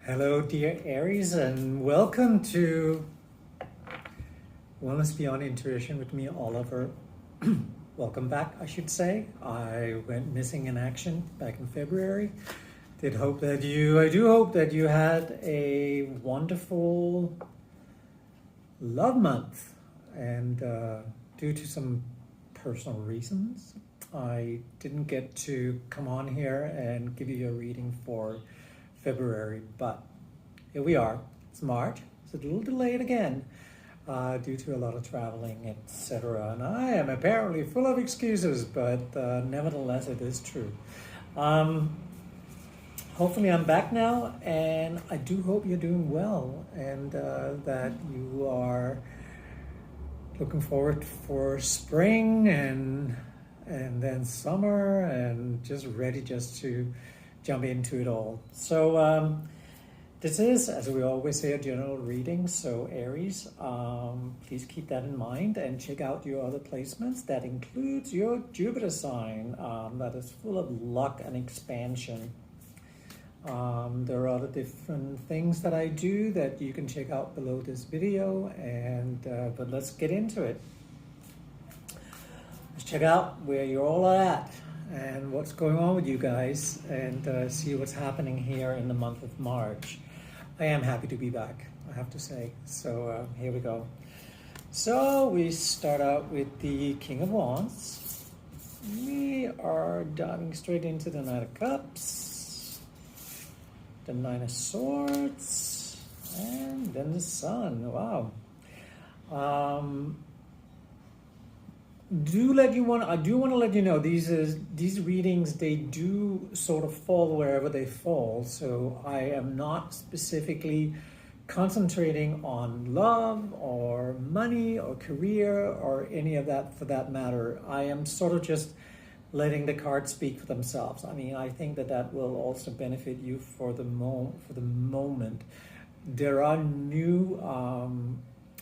Hello, dear Aries, and welcome to Wellness Beyond Intuition with me, Oliver. Welcome back, I should say. I went missing in action back in February. I do hope that you had a wonderful love month. And due to some personal reasons, I didn't get to come on here and give you a reading for February, but here we are. It's March. It's a little delayed again due to a lot of traveling, etc. And I am apparently full of excuses, but nevertheless, it is true. Hopefully, I'm back now, and I do hope you're doing well and that you are looking forward for spring and then summer and just ready to jump into it all. So this is, as we always say, a general reading. So Aries, please keep that in mind and check out your other placements. That includes your Jupiter sign that is full of luck and expansion. There are other different things that I do that you can check out below this video, and but let's get into it. Let's check out where you're all at and what's going on with you guys, and see what's happening here in the month of March. I am happy to be back, I have to say. So here we go. So we start out with the King of Wands. We are diving straight into the Knight of Cups, the Nine of Swords, and then the Sun. Wow. I do want to let you know these readings, they do sort of fall wherever they fall. So I am not specifically concentrating on love or money or career or any of that for that matter. I am sort of just letting the cards speak for themselves. I mean, I think that will also benefit you for the moment. There are new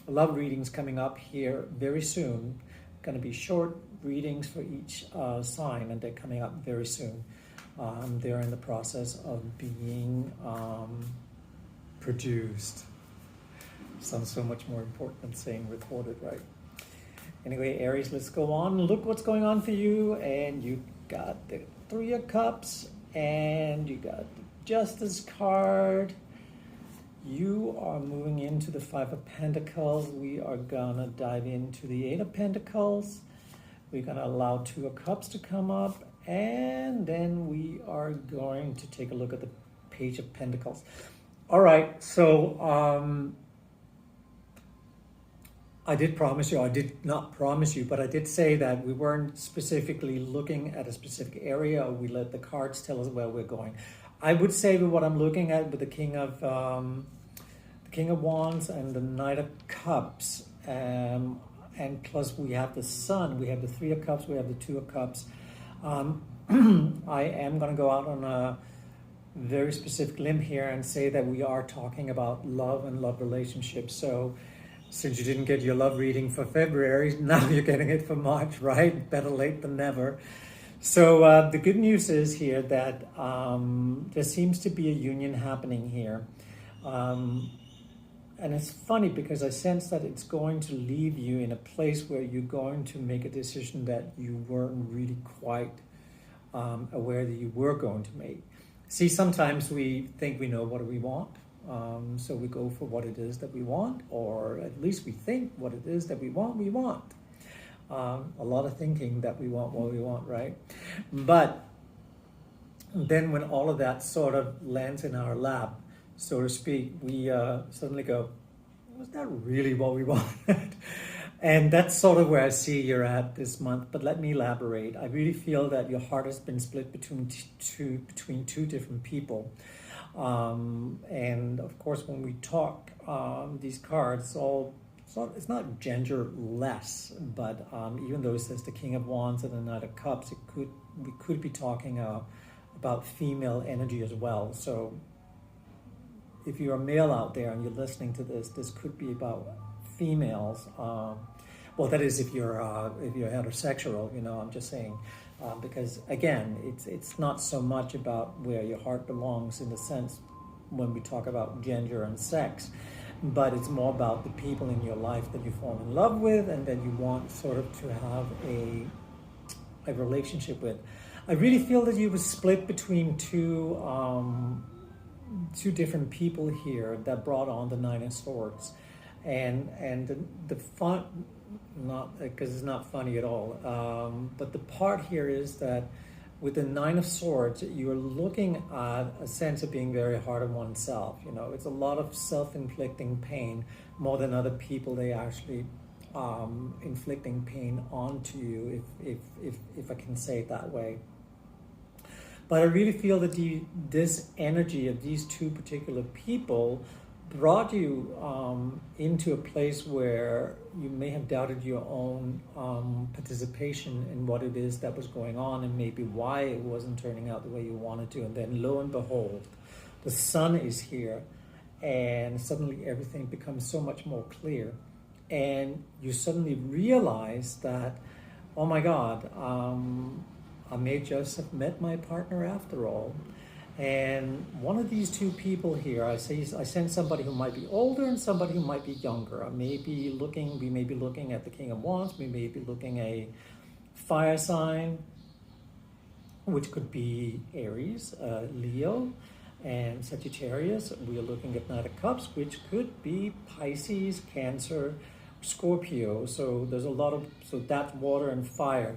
love readings coming up here very soon. Going to be short readings for each sign, and they're coming up very soon. They're in the process of being produced. Sounds so much more important than saying recorded, right? Anyway, Aries, let's go on. Look what's going on for you. And you got the Three of Cups, and you got the Justice card. You are moving into the Five of Pentacles. We are gonna dive into the Eight of Pentacles. We're gonna allow Two of Cups to come up, and then we are going to take a look at the Page of Pentacles. All right, so I did not promise you, but I did say that we weren't specifically looking at a specific area. We let the cards tell us where we're going. I would say that what I'm looking at with the King of Wands and the Knight of Cups, and plus we have the Sun, we have the Three of Cups, we have the Two of Cups. I am going to go out on a very specific limb here and say that we are talking about love and love relationships. So since you didn't get your love reading for February, now you're getting it for March, right? Better late than never. So the good news is here that there seems to be a union happening here. And it's funny because I sense that it's going to leave you in a place where you're going to make a decision that you weren't really quite aware that you were going to make. See, sometimes we think we know what we want. So we go for what it is that we want, or at least we think what it is that we want, we want. A lot of thinking that we want what we want, right? But then when all of that sort of lands in our lap, so to speak, we suddenly go, was that really what we wanted? And that's sort of where I see you're at this month. But let me elaborate. I really feel that your heart has been split between two different people. And of course, when we talk these cards, it's not genderless, but even though it says the King of Wands and the Knight of Cups, we could be talking about female energy as well. So if you're a male out there and you're listening to this could be about females. Well, that is if you're heterosexual, I'm just saying, because again, it's not so much about where your heart belongs in the sense when we talk about gender and sex, but it's more about the people in your life that you fall in love with and that you want sort of to have a relationship with. I really feel that you were split between two different people here that brought on the Nine of Swords, and the fun, not because it's not funny at all, but the part here is that with the Nine of Swords, you're looking at a sense of being very hard on oneself. You know, it's a lot of self-inflicting pain more than other people. They actually inflicting pain onto you, if I can say it that way. But I really feel that this energy of these two particular people brought you into a place where you may have doubted your own participation in what it is that was going on, and maybe why it wasn't turning out the way you wanted to. And then lo and behold, the sun is here, and suddenly everything becomes so much more clear. And you suddenly realize that, oh my God, I may just have met my partner after all. And one of these two people here, I sense somebody who might be older and somebody who might be younger. We may be looking at the King of Wands. We may be looking at a fire sign, which could be Aries, Leo, and Sagittarius. We are looking at Knight of Cups, which could be Pisces, Cancer, Scorpio. So there's a lot of, so that's water and fire.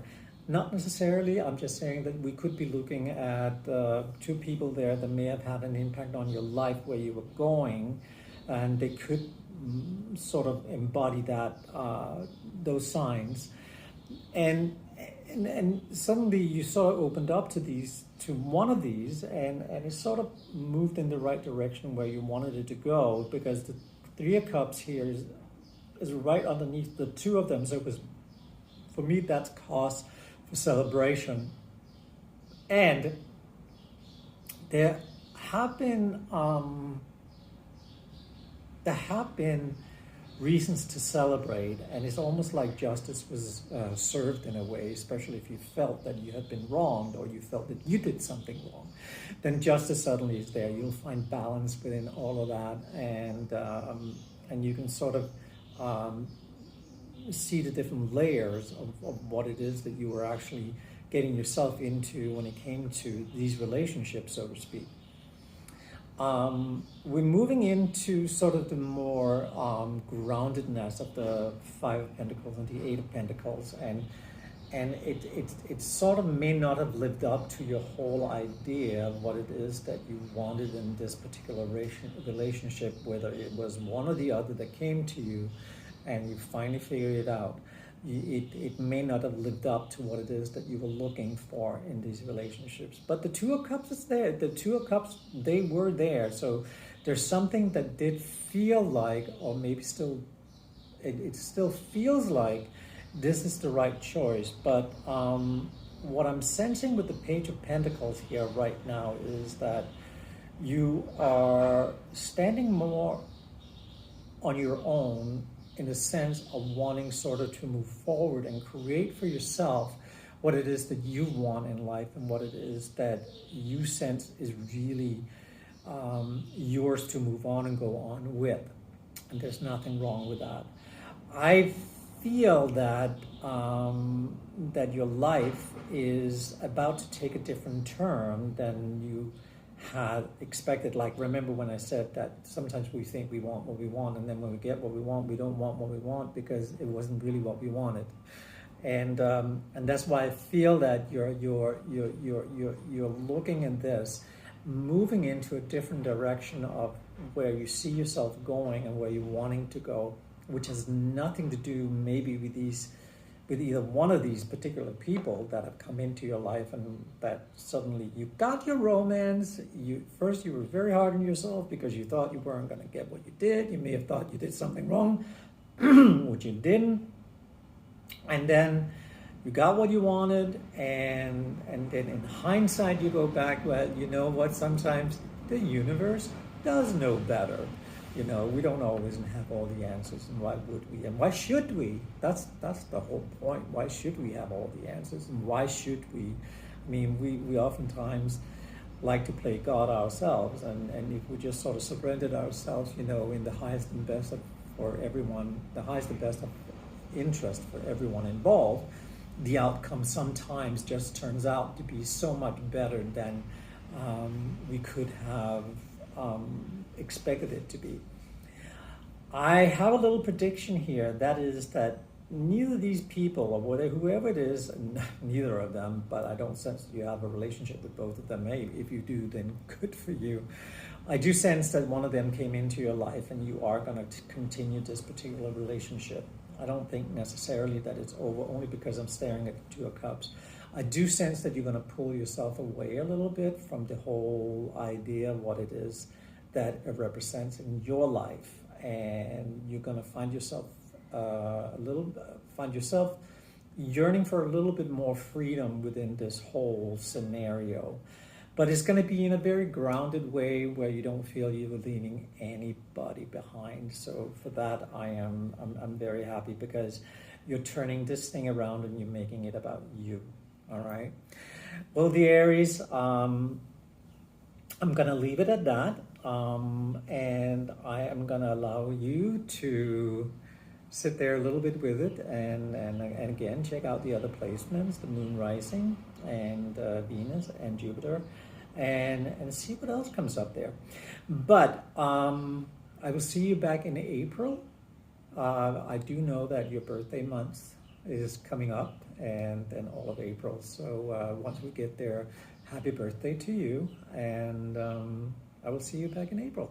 Not necessarily, I'm just saying that we could be looking at two people there that may have had an impact on your life where you were going, and they could sort of embody that, those signs. And suddenly you sort of opened up to one of these, and it sort of moved in the right direction where you wanted it to go, because the Three of Cups here is right underneath the two of them. So it was, for me, that's cause for celebration. And there have been reasons to celebrate, and it's almost like justice was served in a way, especially if you felt that you had been wronged or you felt that you did something wrong. Then justice suddenly is there. You'll find balance within all of that, and you can sort of see the different layers of what it is that you were actually getting yourself into when it came to these relationships, so to speak. We're moving into sort of the more groundedness of the Five of Pentacles and the Eight of Pentacles, and it sort of may not have lived up to your whole idea of what it is that you wanted in this particular relationship, whether it was one or the other that came to you and you finally figured it out. It may not have lived up to what it is that you were looking for in these relationships. But the Two of Cups is there. The Two of Cups, they were there. So there's something that did feel like, or maybe still, it still feels like this is the right choice. But what I'm sensing with the Page of Pentacles here right now is that you are standing more on your own, in the sense of wanting sort of to move forward and create for yourself what it is that you want in life, and what it is that you sense is really yours to move on and go on with. And there's nothing wrong with that. I feel that that your life is about to take a different turn than you had expected. Like, remember when I said that sometimes we think we want what we want, and then when we get what we want, we don't want what we want because it wasn't really what we wanted. And that's why I feel that you're looking at this, moving into a different direction of where you see yourself going and where you're wanting to go, which has nothing to do maybe with either one of these particular people that have come into your life, and that suddenly you got your romance. First you were very hard on yourself because you thought you weren't going to get what you did. You may have thought you did something wrong, which you didn't. And then you got what you wanted, and then in hindsight you go back, well, you know what, sometimes the universe does know better. You know, we don't always have all the answers, and why would we? And why should we? That's the whole point. Why should we have all the answers? And why should we? I mean, we oftentimes like to play God ourselves, and if we just sort of surrendered ourselves, you know, in the highest and best of, for everyone, the highest and best of interest for everyone involved, the outcome sometimes just turns out to be so much better than we could have expected it to be. I have a little prediction here. That is that neither of these people, or whatever, whoever it is, neither of them, but I don't sense that you have a relationship with both of them. Hey, if you do, then good for you. I do sense that one of them came into your life and you are going to continue this particular relationship. I don't think necessarily that it's over only because I'm staring at the Two of Cups. I do sense that you're going to pull yourself away a little bit from the whole idea of what it is that it represents in your life, and you're going to find yourself find yourself yearning for a little bit more freedom within this whole scenario. But it's going to be in a very grounded way where you don't feel you're leaving anybody behind. So for that, I'm very happy, because you're turning this thing around and you're making it about you. All right. Well, the Aries, I'm going to leave it at that. And I am going to allow you to sit there a little bit with it, and again, check out the other placements, the Moon rising and Venus and Jupiter, and see what else comes up there. But I will see you back in April. I do know that your birthday month is coming up, and then all of April. So once we get there, happy birthday to you, and I will see you back in April.